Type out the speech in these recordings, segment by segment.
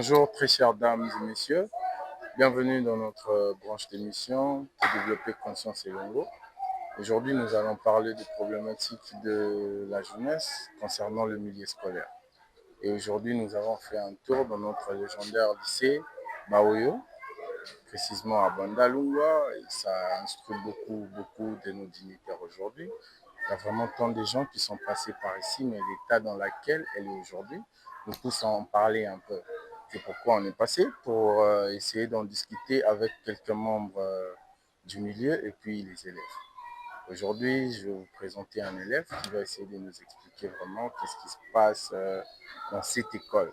Bonjour très chères dames et messieurs, bienvenue dans notre branche d'émission de développer conscience et lingo. Aujourd'hui nous allons parler des problématiques de la jeunesse concernant le milieu scolaire. Et aujourd'hui nous avons fait un tour dans notre légendaire lycée Baoyo, précisément à Bandalungwa, et ça instruit beaucoup de nos dignitaires aujourd'hui. Il y a vraiment tant de gens qui sont passés par ici, mais l'état dans lequel elle est aujourd'hui, nous pousse à en parler un peu. C'est pourquoi on est passé pour essayer d'en discuter avec quelques membres du milieu et puis les élèves. Aujourd'hui, je vais vous présenter un élève qui va essayer de nous expliquer vraiment qu'est-ce qui se passe dans cette école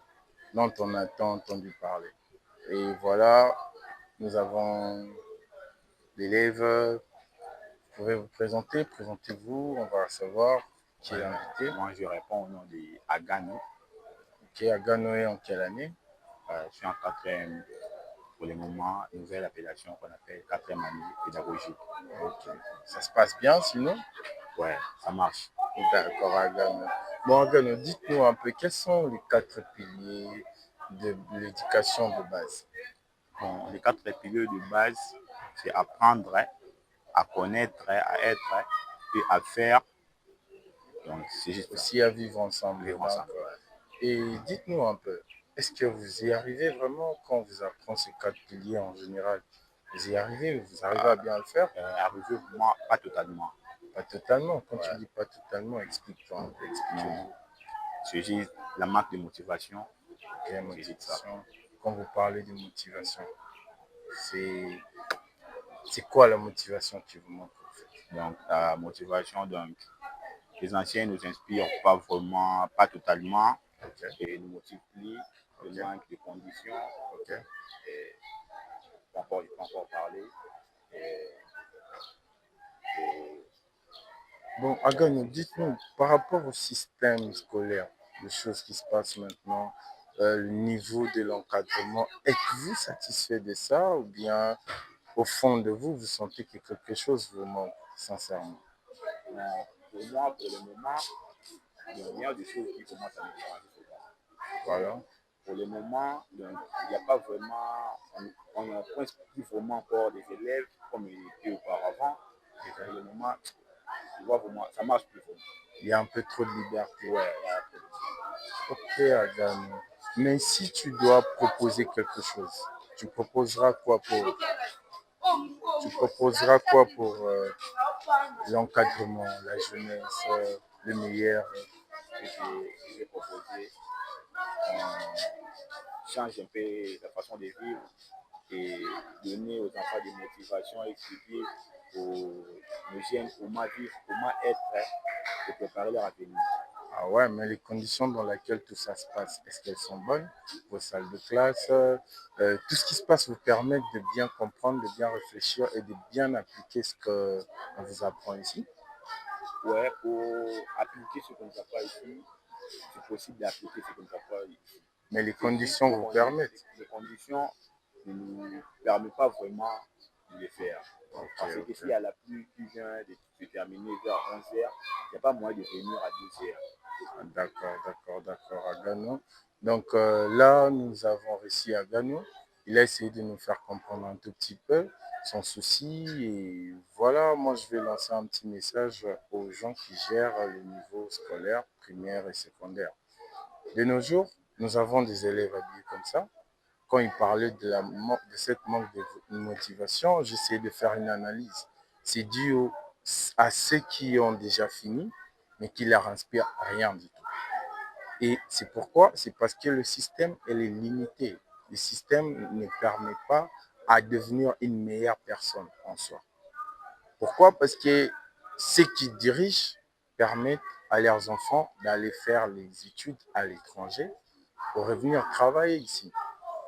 dont on a tant entendu parler. Et voilà, nous avons l'élève. Vous pouvez vous présenter, présentez-vous, on va savoir qui est l'invité. Moi, je réponds au nom de Agano. Ok, Agano est en quelle année? Je suis en quatrième pour le moment, nouvelle appellation qu'on appelle quatrième année pédagogique. Ok, ça se passe bien sinon? Ouais, ça marche. D'accord, Agano. Bon, Agano, dites-nous un peu, quels sont les 4 piliers de l'éducation de base? Bon, les 4 piliers de base, c'est apprendre, à connaître, à être et à faire. Donc, c'est juste ça. Aussi à vivre ensemble. Vivre ensemble. Et dites-nous un peu, est-ce que vous y arrivez vraiment quand on vous apprend ces 4 piliers en général? Vous y arrivez, vous arrivez à bien le faire? Arriver, moi, pas totalement. Pas totalement. Quand tu dis pas totalement, explique-toi un peu, Non, expliquez-vous. c'est juste la manque de motivation. Ok, motivation. Quand vous parlez de motivation, c'est quoi la motivation qui vous manque en fait? Donc, la motivation, donc, les anciens ne nous inspirent pas vraiment, pas totalement, Ok, et nous multiplient le manque de conditions. ok. Et je peux encore parler. Et, et Bon, Agano, dites-nous, par rapport au système scolaire, les choses qui se passent maintenant, le niveau de l'encadrement, êtes-vous satisfait de ça ou bien au fond de vous, vous sentez que quelque chose vous manque, sincèrement? pour moi, pour le moment, il y a des choses qui commencent à me déranger. Voilà. Pour le moment, donc, il n'y a pas vraiment, on ne point plus vraiment encore des élèves comme il était auparavant. Et pour le moment, je vois vraiment, ça marche plus vraiment. Il y a un peu trop de liberté. Ouais, Ok, Agano. Mais si tu dois proposer quelque chose, tu proposeras quoi pour, l'encadrement, la jeunesse, le meilleur? je vais proposer change un peu la façon de vivre et donner aux enfants des motivations, expliquer aux jeunes comment vivre, comment être et préparer leur avenir. Ah ouais, mais les conditions dans lesquelles tout ça se passe, est-ce qu'elles sont bonnes? Vos salles de classe, tout ce qui se passe vous permet de bien comprendre, de bien réfléchir et de bien appliquer ce qu'on vous apprend ici? Ouais, pour appliquer ce qu'on nous apprend ici, c'est possible d'appliquer ce qu'on nous apprend ici. Mais les C'est juste conditions vous permettent. les conditions ne nous permettent pas vraiment de le faire. Ok, Parce que ok. s'il y a la pluie qui vient de se terminer vers 11h, il n'y a pas moyen de venir à 12h. D'accord, Agano. Donc là, nous avons réussi à Agano. Il a essayé de nous faire comprendre un tout petit peu son souci. Et voilà, moi, je vais lancer un petit message aux gens qui gèrent le niveau scolaire, primaire et secondaire. De nos jours, nous avons des élèves habillés comme ça. Quand ils parlaient de cette manque de motivation, j'essayais de faire une analyse. C'est dû à ceux qui ont déjà fini, mais qui ne leur inspirent rien du tout. Et c'est pourquoi? C'est parce que le système, elle est limité. Le système ne permet pas à devenir une meilleure personne en soi. Pourquoi? Parce que ceux qui dirigent permettent à leurs enfants d'aller faire les études à l'étranger pour revenir travailler ici.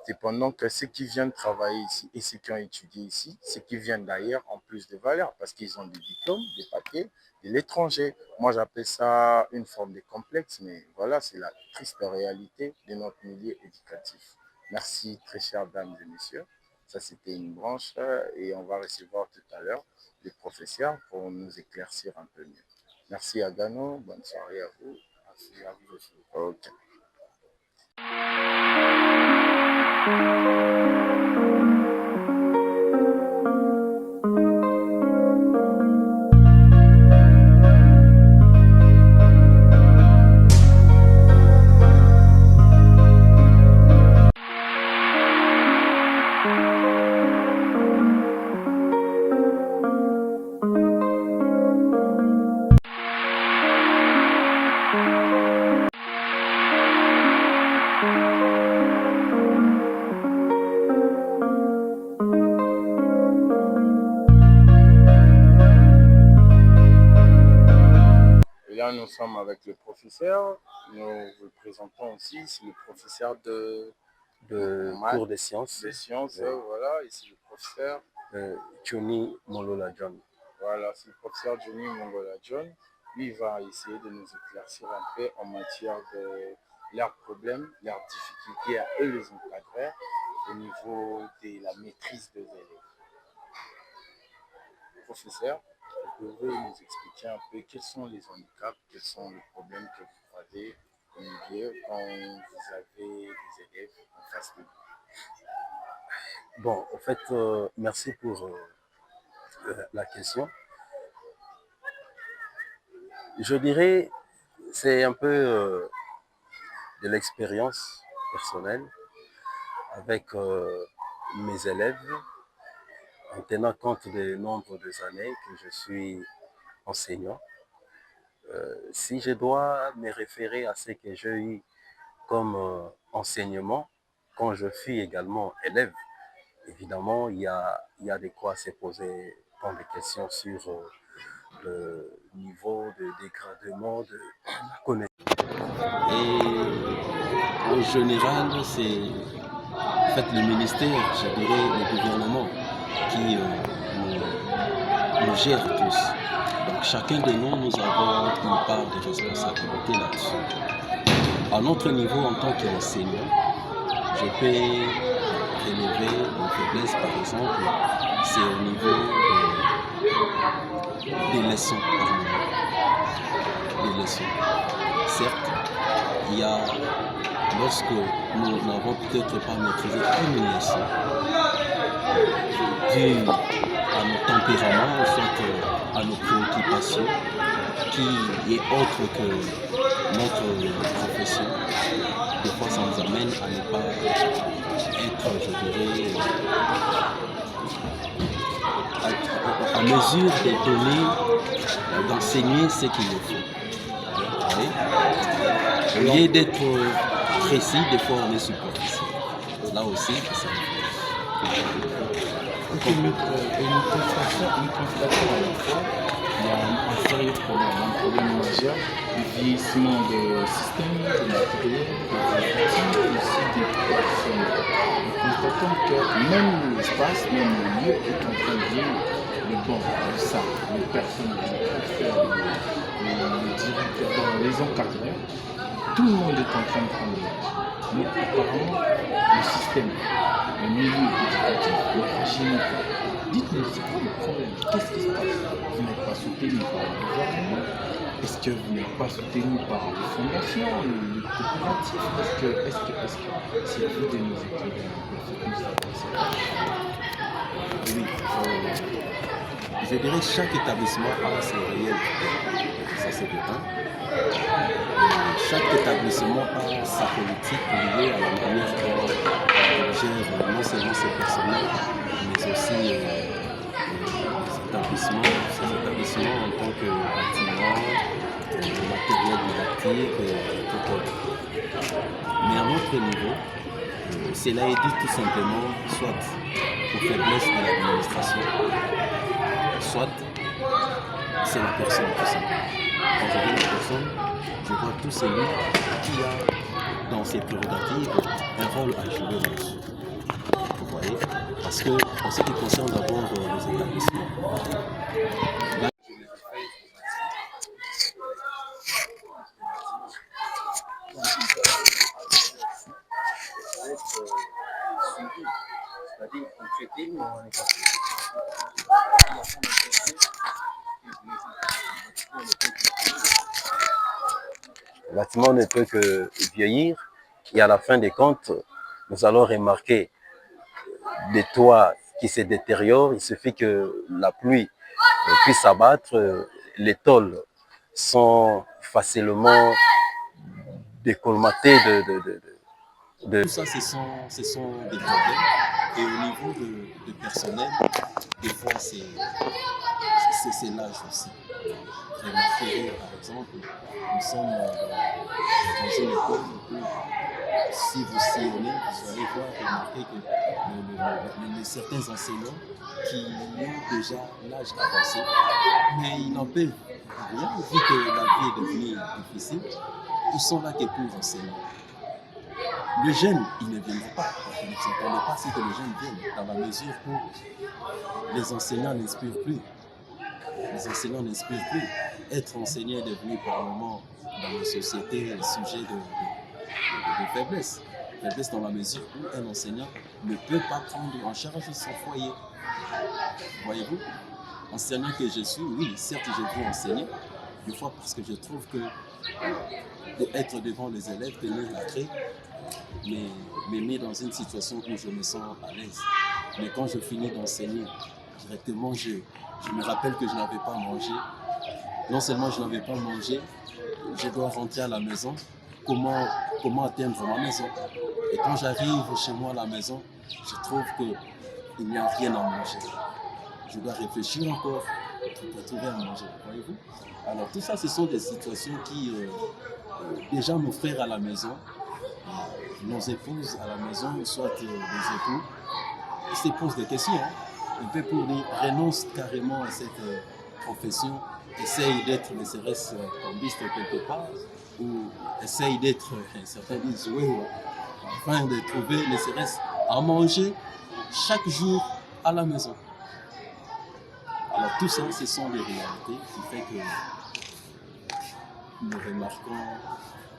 C'est pendant que ceux qui viennent travailler ici et ceux qui ont étudié ici, ceux qui viennent d'ailleurs ont plus de valeur parce qu'ils ont des diplômes, des papiers de l'étranger. Moi, j'appelle ça une forme de complexe, mais voilà, c'est la triste réalité de notre milieu éducatif. Merci, très chères dames et messieurs. Ça, c'était une branche et on va recevoir tout à l'heure les professeurs pour nous éclaircir un peu mieux. Merci à Gano, bonne soirée à vous. Merci à vous aussi. Ok. Et là, nous sommes avec le professeur. Nous vous présentons aussi, c'est le professeur de cours de sciences. Des sciences, voilà. Ici, le professeur Johnny Molola John. Voilà, c'est le professeur Johnny Mongola John. Lui, il va essayer de nous éclaircir un peu en matière de leurs problèmes, leurs difficultés à eux, les encadreurs, au niveau de la maîtrise des élèves. Professeur, vous pouvez nous expliquer un peu quels sont les handicaps, quels sont les problèmes que vous croisez au milieu quand vous avez des élèves en face de vous? Bon, en fait, merci pour la question. Je dirais, c'est un peu de l'expérience personnelle avec mes élèves, en tenant compte du nombre d'années que je suis enseignant. Si je dois me référer à ce que j'ai eu comme enseignement, quand je fus également élève, évidemment, il y a de quoi se poser tant de questions sur le niveau de dégradement de la connaissance. Et en général, c'est en fait le ministère, je dirais le gouvernement, qui nous gère tous. Donc chacun de nous, nous avons une part de responsabilité là-dessus. À notre niveau, en tant qu'enseignant, je peux relever une faiblesse, par exemple, c'est au niveau des leçons. Des leçons. Certes, il y a, lorsque nous n'avons peut-être pas maîtrisé une leçon, dû à nos tempéraments, soit à nos préoccupations, qui est autre que notre profession, des fois ça nous amène à ne pas être, je dirais, à mesure de donner, d'enseigner ce qu'il faut. Au lieu d'être précis, des fois on est superficiel. Là aussi, c'est une constatation à la fois. Il y a un sérieux problème, un problème majeur, du vieillissement des systèmes, de matériel, des outils, aussi des personnes. Nous constatons que même l'espace, même le lieu est en train de vieillir. Le banc, le sac, les personnes, les professeurs, les directeurs, les encadreurs, tout le monde est en train de prendre l'âge. Mais apparemment, le système, le milieu éducatif ne rajeunit pas. Dites-nous, c'est quoi le problème? Qu'est-ce qui se passe? Vous n'êtes pas soutenu par le gouvernement? Est-ce que vous n'êtes pas soutenu par les fondations, les coopératives? Est-ce que c'est vous de nous éclairer Oui, je dirais que chaque établissement a ses réels problèmes. Ça, c'est de un. Chaque établissement a sa politique liée à la manière dont il gère non seulement ses personnels, mais aussi ces établissements en tant que bâtiments, matériel didactique et tout autre. Mais à notre niveau, cela est dû tout simplement soit aux faiblesses de l'administration, soit c'est la personne tout simplement. Quand je dis la personne, je vois tout celui qui a dans ses prérogatives un rôle à jouer là-dessus. Vous voyez? Parce que en ce qui concerne d'abord les établissements, là, le bâtiment ne peut que vieillir et à la fin des comptes, nous allons remarquer des toits qui se détériorent. Il suffit que la pluie puisse s'abattre. Les tôles sont facilement décolmatées Tout ça, ce sont des problèmes. Et au niveau de personnel, des fois, c'est l'âge aussi. Remarquez, par exemple, nous sommes dans une école où, si vous sillonnez, vous allez voir, remarquer que certains enseignants qui ont déjà l'âge avancé, mais ils n'en peuvent rien, vu que la vie est devenue difficile, ils sont là que pour enseigner. Le jeune, il ne viendra pas. Il ne s'attendait pas à ce que le jeune vienne, dans la mesure où les enseignants n'inspirent plus. Les enseignants n'inspirent plus. Être enseignant est devenu par moment dans nos sociétés un sujet de faiblesse. Faiblesse dans la mesure où un enseignant ne peut pas prendre en charge son foyer. Voyez-vous, enseignant que je suis, oui, certes, je veux enseigner, des fois parce que je trouve que être devant les élèves, tenir la clé, me met dans une situation où je me sens à l'aise. Mais quand je finis d'enseigner, directement, je me rappelle que je n'avais pas mangé. Non seulement je n'avais pas mangé, je dois rentrer à la maison. Comment atteindre ma maison? Et quand j'arrive chez moi à la maison, je trouve qu'il n'y a rien à manger. Je dois réfléchir encore pour trouver à manger. Voyez-vous? Alors tout ça, ce sont des situations qui, déjà nos frères à la maison, nos épouses à la maison, soit les époux, ils se posent des questions. Un peu pour dire, renonce carrément à cette profession, essaye d'être ne serait-ce cambiste quelque part, ou essaye d'être, certains disent, oui, afin de trouver ne serait-ce à manger chaque jour à la maison. Alors tout ça, ce sont des réalités qui font que nous remarquons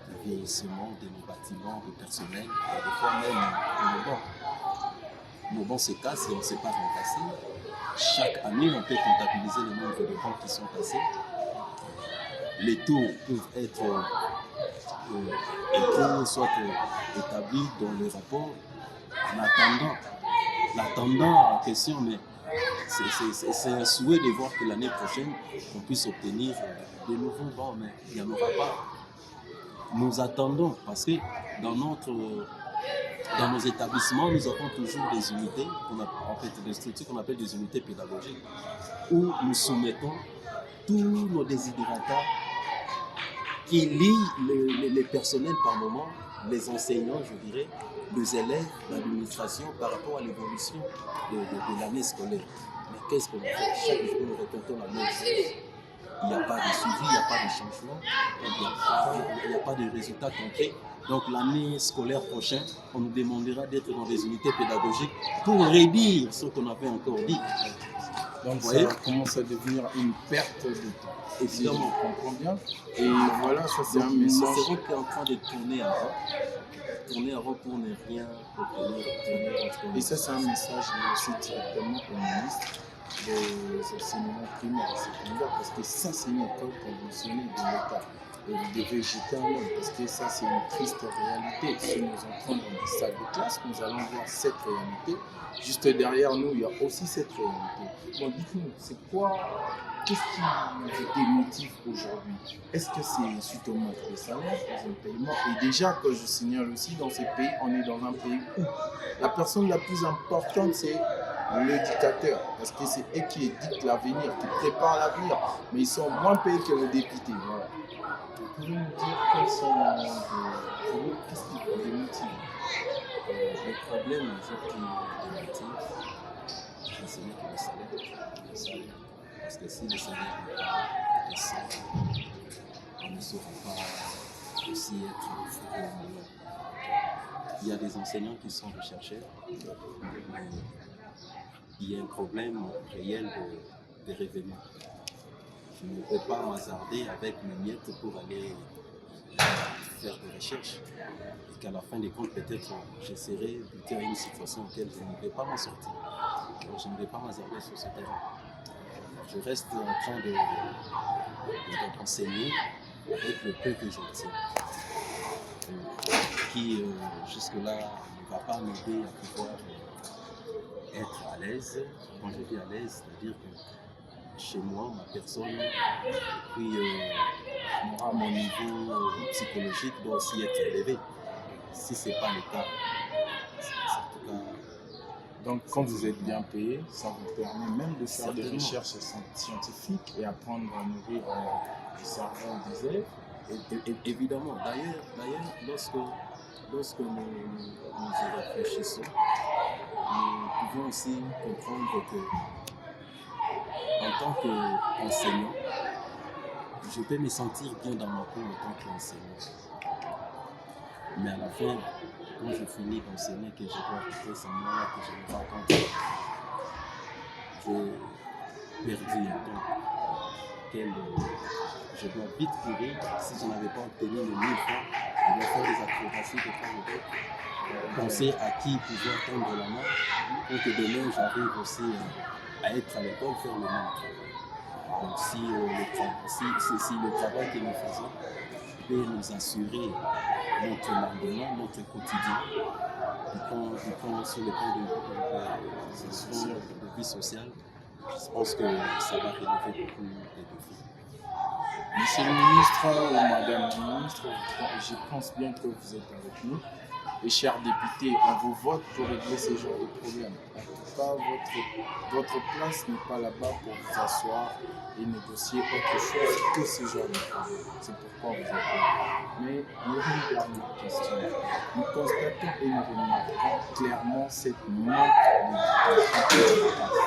le vieillissement de nos bâtiments, du personnel, et des fois même de nos bancs. Nos bancs se cassent et on ne sait pas remplacer. Chaque année, on peut comptabiliser le nombre de bancs qui sont cassés. Les taux peuvent être soit établis dans le rapport en attendant en question, mais c'est un souhait de voir que l'année prochaine, on puisse obtenir de nouveaux bancs, mais il n'y en aura pas. Nous attendons parce que dans nos établissements, nous avons toujours des unités, des structures qu'on appelle des unités pédagogiques, où nous soumettons tous nos désidératas qui lient les personnels par moment, les enseignants, je dirais, les élèves, l'administration par rapport à l'évolution de l'année scolaire. Mais qu'est-ce qu'on fait? Chaque jour, nous répétons la même chose. Il n'y a pas de suivi, il n'y a pas de changement, il n'y a pas de résultats concrets. Donc l'année scolaire prochaine, on nous demandera d'être dans des unités pédagogiques pour redire ce qu'on avait encore dit. Donc ça commence à devenir une perte de temps. Évidemment. Je comprends bien. Et voilà, ça c'est un message. Nous serons en train de tourner avant pour ne rien obtenir. Et ça c'est un message aussi directement au ministre des enseignements primaires et secondaires, parce que ça c'est une école conventionnée de l'État. Et vous devez jeter un œil, parce que ça c'est une triste réalité. Si nous entrons dans des salles de classe, nous allons voir cette réalité. Juste derrière nous, il y a aussi cette réalité. Bon, dites-nous, c'est quoi, qu'est-ce qui vous démotive aujourd'hui? Est-ce que c'est suite au manque de salaire, aux impayements? Et déjà, que je signale aussi, dans ces pays, on est dans un pays où la personne la plus importante, c'est l'éducateur, parce que c'est eux qui éduquent l'avenir, qui préparent l'avenir, mais ils sont moins payés que les députés. Voilà. Vous pouvez nous dire quels sont qu'est-ce qui vous démotive? Le problème aujourd'hui de l'enseignement, c'est le salaire. Parce que si le salaire n'est pas décent, on ne saura pas aussi être fourré. Il y a des enseignants qui sont recherchés, mais il y a un problème réel de revenus. Je ne peux pas m'hasarder avec mes miettes pour aller faire des recherches. Et qu'à la fin des comptes, peut-être, j'essaierai de faire une situation dans laquelle je ne vais pas m'en sortir. Donc, je ne vais pas m'hasarder sur ce terrain. Je reste en train d'enseigner avec le peu que j'obtiens. Qui, jusque-là, ne va pas m'aider à pouvoir être à l'aise. Quand je dis à l'aise, c'est-à-dire que chez moi, ma personne, et puis mon niveau psychologique doit aussi être élevé. Si ce n'est pas le cas, en tout cas. Donc, quand vous êtes bien payé, ça vous permet même de faire des Certainement. recherches scientifiques et apprendre à nourrir le cerveau des élèves. Évidemment. D'ailleurs, lorsque nous y réfléchissons, nous pouvons aussi comprendre que, en tant qu'enseignant, je peux me sentir bien dans ma peau en tant qu'enseignant. Mais à la fin, quand je finis d'enseigner, que je dois quitter ce moment-là, que je me rends compte que j'ai perdu un temps, je dois vite courir. Si je n'avais pas obtenu les 1000 francs, je dois faire des acrobaties de part et d'autre. Penser à qui pouvoir tendre la main pour que demain j'arrive aussi à être à l'école, faire le même travail. Donc si le travail que nous faisons peut nous assurer notre lendemain, notre quotidien, du point sur le plan de vie sociale, je pense que ça va relever beaucoup de défis. Monsieur le ministre ou madame la ministre, je pense bien que vous êtes avec nous. Et chers députés, on vous vote pour régler ce genre de problème. En tout cas, votre place n'est pas là-bas pour vous asseoir et négocier autre chose que ce genre de problème. C'est pourquoi vous êtes là. Mais il y a une dernière question. Nous constatons et nous remarquons clairement cette manque d'éducation efficace,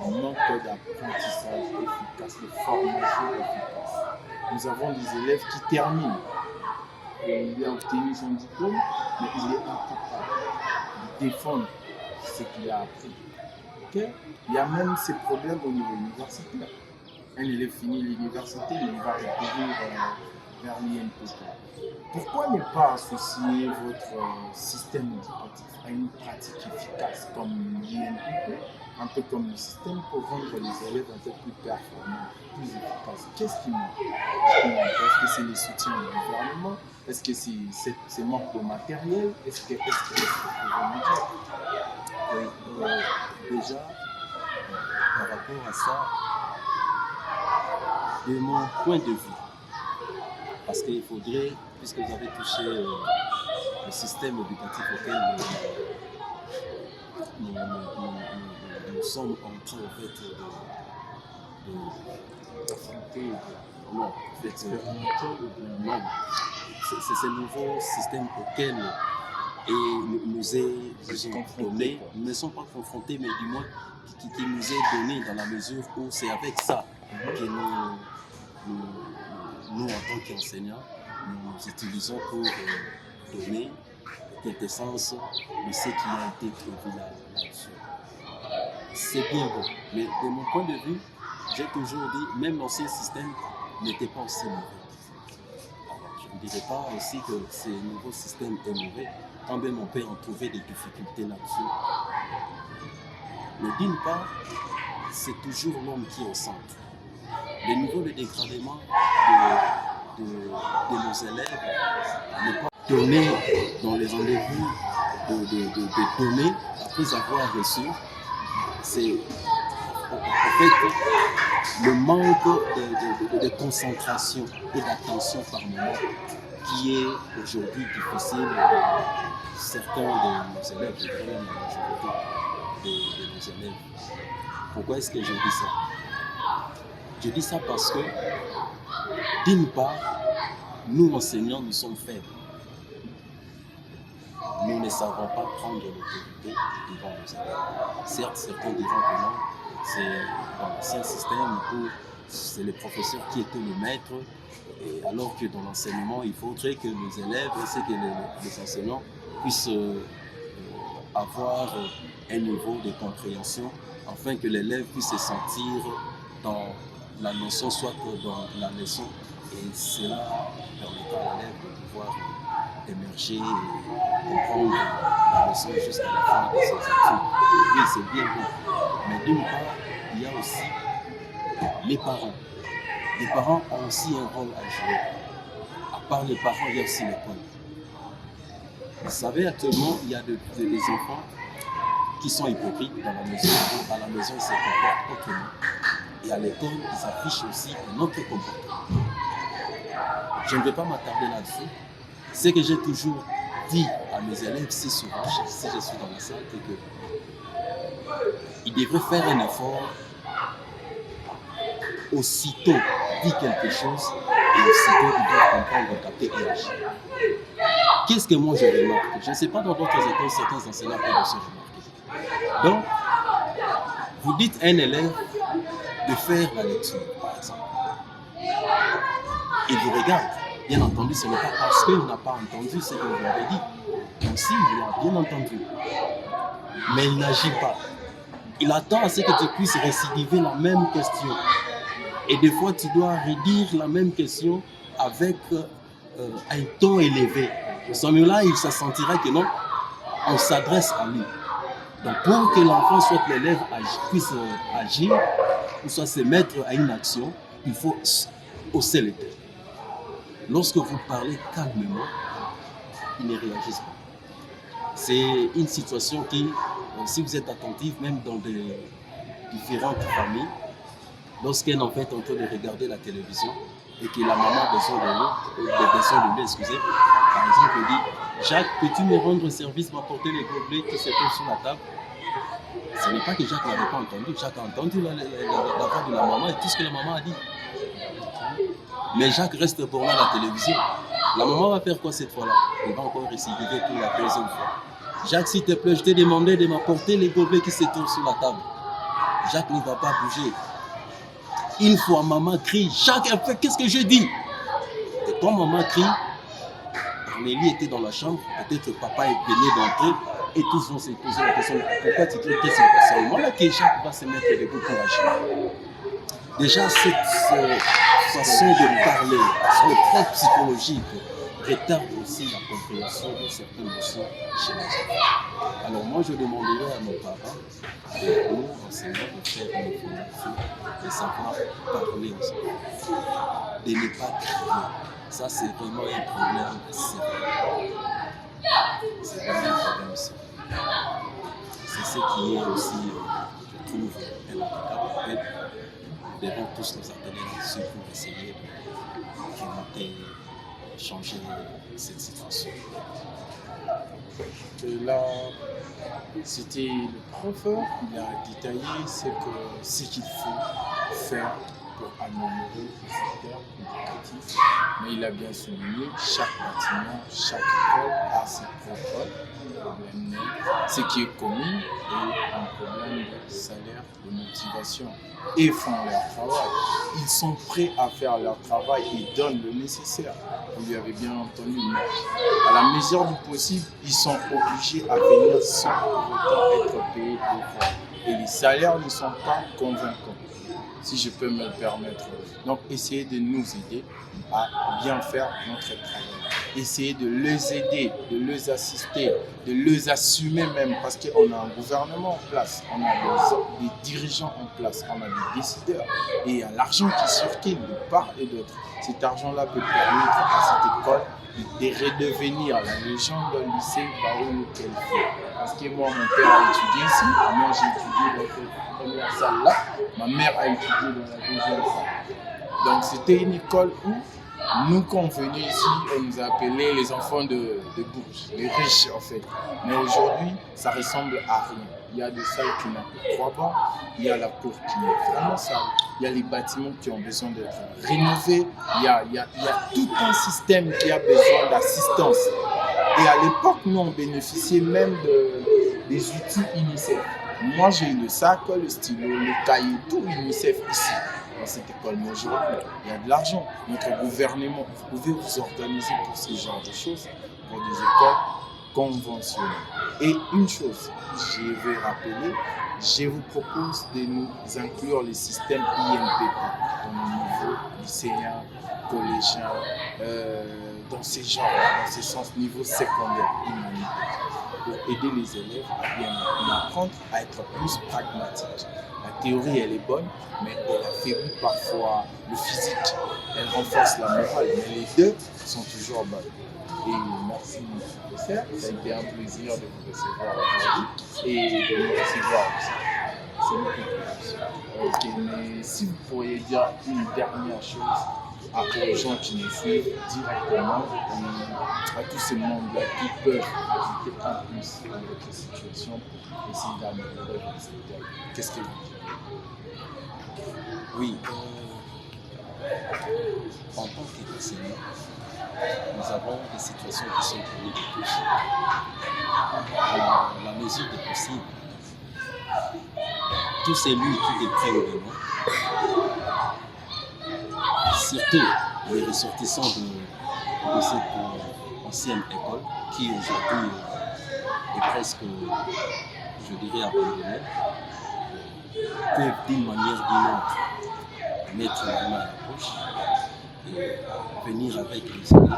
un manque d'apprentissage efficace, de formation efficace. Nous avons des élèves qui terminent. Et il a obtenu son diplôme, mais il est incapable de défendre ce qu'il a appris. Okay? Il y a même ces problèmes au niveau universitaire. Un élève finit l'université, il va recourir vers l'INPP. Pourquoi ne pas associer votre système éducatif à une pratique efficace comme l'INPP, un peu comme le système pour rendre les élèves un peu plus performants, plus efficaces? Qu'est-ce qui manque? Est-ce que c'est le soutien du gouvernement? Est-ce que c'est manque de matériel? Est-ce que vous pouvez nous dire? Oui, déjà, par rapport à ça, de mon point de vue, parce qu'il faudrait, puisque vous avez touché le système éducatif auquel nous sommes en train en fait, d'affronter, non, non, c'est ce nouveau système auquel nous est donné, nous ne sommes pas confrontés, mais du moins qui nous est donné dans la mesure où c'est avec ça que nous en tant qu'enseignants, nous utilisons pour donner quintessence de ce qui a été prévu là-dessus. C'est bien bon, mais de mon point de vue, j'ai toujours dit, même l'ancien système n'était pas aussi mauvais. Je ne dirais pas aussi que ce nouveau système est mauvais, quand même on peut en trouver des difficultés là-dessus. Mais d'une part, c'est toujours l'homme qui est au centre. Le niveau de dégradement de nos élèves n'est pas donné dans les rendez-vous de donner après avoir reçu. C'est en fait le manque de concentration et d'attention par moment qui est aujourd'hui difficile pour certains de nos élèves, je dirais la majorité de nos élèves. Pourquoi est-ce que je dis ça? Je dis ça parce que, d'une part, nous enseignants, nous sommes faibles. Nous ne savons pas prendre l'autorité devant nos élèves. Certes, certains diront que non, c'est dans l'ancien système où c'est le professeur qui était le maître, et alors que dans l'enseignement, il faudrait que les élèves ainsi que les enseignants puissent avoir un niveau de compréhension afin que l'élève puisse se sentir dans la notion, soit dans la leçon, et cela permettra à l'élève de pouvoir émerger et comprendre la leçon jusqu'à la fin de ses études. Oui, c'est bien beau. Mais d'une part, il y a aussi les parents. Les parents ont aussi un rôle à jouer. À part les parents, il y a aussi l'école. Vous savez, actuellement, il y a des enfants qui sont hypocrites dans la maison, où à la maison ils se comportent autrement. Et à l'école, ils affichent aussi un autre comportement. Je ne vais pas m'attarder là-dessus. Ce que j'ai toujours dit à mes élèves, si souvent, si je suis dans la salle, c'est qu'ils devraient faire un effort aussitôt dit quelque chose et aussitôt ils doivent comprendre, capter et agir. Qu'est-ce que moi je remarque? Je ne sais pas dans d'autres écoles, certains enseignants peuvent aussi remarquer. Donc, vous dites à un élève de faire la lecture, par exemple. Il vous regarde. Bien entendu, ce n'est pas parce qu'il n'a pas entendu ce que vous lui avez dit. Donc si, il a bien entendu. Mais il n'agit pas. Il attend à ce que tu puisses récidiver la même question. Et des fois, tu dois redire la même question avec un ton élevé. À ce moment-là, il se sentira que non, on s'adresse à lui. Donc pour que l'enfant, soit l'élève, puisse agir, ou soit se mettre à une action, il faut hausser les têtes. Lorsque vous parlez calmement, ils ne réagissent pas. C'est une situation qui, si vous êtes attentif, même dans des différentes familles, lorsqu'un enfant est en train de regarder la télévision et que la maman a besoin de lui, excusez, par exemple, elle dit « Jacques, peux-tu me rendre service, m'apporter les gobelets qui se trouvent sur la table ?» Ce n'est pas que Jacques n'avait pas entendu. Jacques a entendu la voix de la maman et tout ce que la maman a dit. Mais Jacques reste borné à la télévision. La maman va faire quoi cette fois-là? Elle va encore récidiver pour la deuxième fois. Jacques, s'il te plaît, je t'ai demandé de m'apporter les gobelets qui se trouvent sur la table. Jacques ne va pas bouger. Une fois, maman crie, Jacques, qu'est-ce que je dis? Et quand maman crie, Armélie était dans la chambre, peut-être papa venait d'entrer, et tous vont se poser la question, pourquoi tu cries? Qu'est-ce qui se passe? Au moment là que Jacques va se mettre debout pour agir. Déjà, cette façon de parler, sur le plan psychologique, retarde aussi la compréhension de certaines notions chez les enfants. Alors moi, je demanderais à nos parents, à nous, enseignants, de faire une formation, de savoir parler ensemble, de ne pas crier. Ça, c'est vraiment un problème sérieux. C'est vraiment un problème sérieux. C'est ce qui est aussi, je trouve, un handicap auquel nous devons tous nous atteler là-dessus pour essayer de changer cette situation. Et là, c'était le prof, il a détaillé ce qu'il faut faire pour améliorer le secteur éducatif. Mais il a bien souligné, chaque bâtiment, chaque école a ses propres problèmes. Ce qui est commun est un problème de salaire, de motivation. Ils font leur travail. Ils sont prêts à faire leur travail et donnent le nécessaire. Vous l'avez bien entendu, mais à la mesure du possible, ils sont obligés à venir sans pour autant être payés deux fois. Et les salaires ne sont pas convaincants, si je peux me le permettre. Donc, essayez de nous aider à bien faire notre travail. Essayez de les aider, de les assister, de les assumer même, parce qu'on a un gouvernement en place, on a des dirigeants en place, on a des décideurs, et il y a l'argent qui circule de part et d'autre. Cet argent-là peut permettre à cette école de redevenir la légende d'un lycée Baoulou Kelfou. Parce que moi, mon père a étudié ici, moi j'ai étudié dans cette première salle-là, ma mère a étudié dans la deuxième salle. Donc c'était une école où nous, quand on venait ici, on nous appelait les enfants de Bourges, les riches en fait. Mais aujourd'hui, ça ressemble à rien. Il y a des salles qui n'ont que 3 bancs, il y a la cour qui est vraiment sale, il y a les bâtiments qui ont besoin d'être rénovés, il y a tout un système qui a besoin d'assistance. Et à l'époque, nous, on bénéficiait même des outils UNICEF. Moi, j'ai le sac, le stylo, le cahier, tout UNICEF ici. Dans cette école, mais aujourd'hui, il y a de l'argent. Notre gouvernement, vous pouvez vous organiser pour ce genre de choses, pour des écoles conventionnelles. Et une chose, je vais rappeler, je vous propose de nous inclure les systèmes INPP dans le niveau lycéen, collégien, dans ces genres, dans ce sens, niveau secondaire, pour aider les élèves à bien apprendre à être plus pragmatiques. La théorie, elle est bonne, mais elle affaiblit parfois le physique. Elle renforce la morale, mais les deux sont toujours bonnes. Et merci, professeur. Ça a été un plaisir de vous recevoir aujourd'hui et de nous recevoir aussi. C'est une contribution. Ok, mais si vous pourriez dire une dernière chose aux gens qui nous suivent directement et à tous ces membres-là qui peuvent ajouter un plus dans votre situation pour essayer d'améliorer votre secteur, qu'est-ce que vous dites? Oui, en tant qu'enseignant, nous avons des situations qui sont connues de tous. À la mesure des possibles, tous élus, tout est prêt au devant. Surtout les ressortissants de cette ancienne école qui aujourd'hui est presque, je dirais, abandonnée, peuvent d'une manière ou d'une autre mettre la main à la poche et venir avec les amis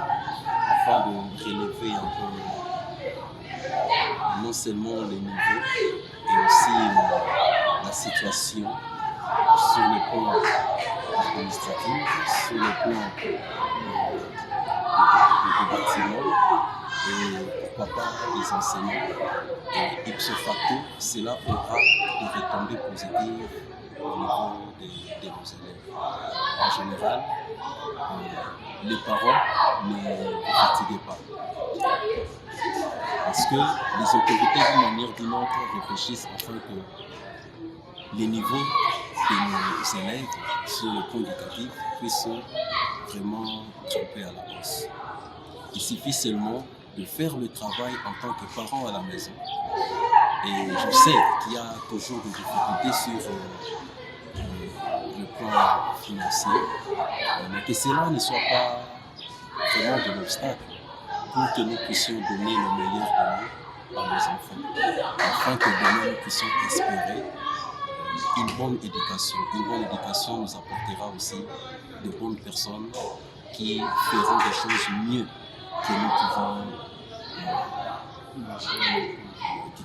afin de relever un peu non seulement les niveaux et aussi la situation sur le plan administratif, sur le plan des bâtiments et pourquoi pas des enseignants. Et ipso facto, cela aura des retombées positives au niveau de nos élèves. En général, les parents ne vous fatiguez pas. Parce que les autorités, d'une manière ou d'une autre, réfléchissent afin que les niveaux de nos élèves sur le plan éducatif puissent vraiment grimper à la hausse. Il suffit seulement de faire le travail en tant que parent à la maison. Et je sais qu'il y a toujours des difficultés sur le plan financier, mais que cela ne soit pas vraiment de l'obstacle pour que nous puissions donner le meilleur de nous à nos enfants, afin que demain nous puissions espérer une bonne éducation. Une bonne éducation nous apportera aussi de bonnes personnes qui feront des choses mieux que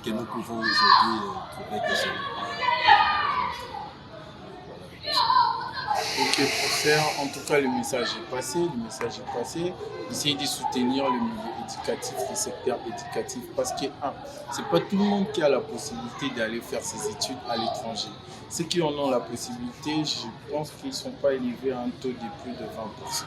nous pouvons aujourd'hui trouver que ce n'est pas. Ok, professeur, en tout cas, le message est passé. Essayez de soutenir le milieu éducatif, le secteur éducatif, parce que, c'est pas tout le monde qui a la possibilité d'aller faire ses études à l'étranger. Ceux qui en ont la possibilité, je pense qu'ils ne sont pas élevés à un taux de plus de 20%.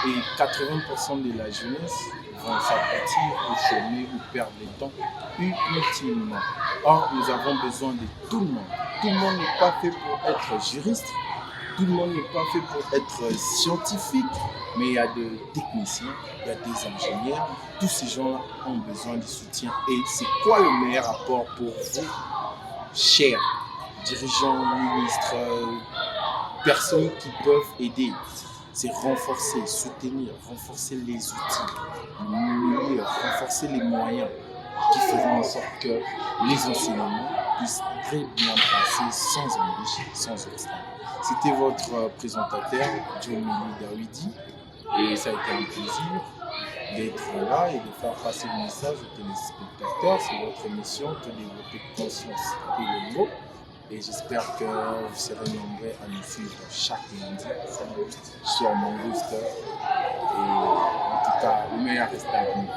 Et 80% de la jeunesse vont s'abattre ou chômer ou perdre le temps inutilement. Or, nous avons besoin de tout le monde. Tout le monde n'est pas fait pour être juriste. Tout le monde n'est pas fait pour être scientifique, mais il y a des techniciens, il y a des ingénieurs. Tous ces gens-là ont besoin de soutien. Et c'est quoi le meilleur apport pour vous, chers dirigeants, ministres, personnes qui peuvent aider? C'est renforcer, soutenir, renforcer les outils, renforcer les moyens qui feront en sorte que les enseignements puissent très bien passer sans embûches, sans obstacles. C'était votre présentateur, John Dawidi, et ça a été un plaisir d'être là et de faire passer le message aux téléspectateurs. C'est votre émission de développer conscience et le mot. Et j'espère que vous serez nombreux à nous suivre chaque lundi sur mon booster. Et en tout cas, le meilleur reste à venir.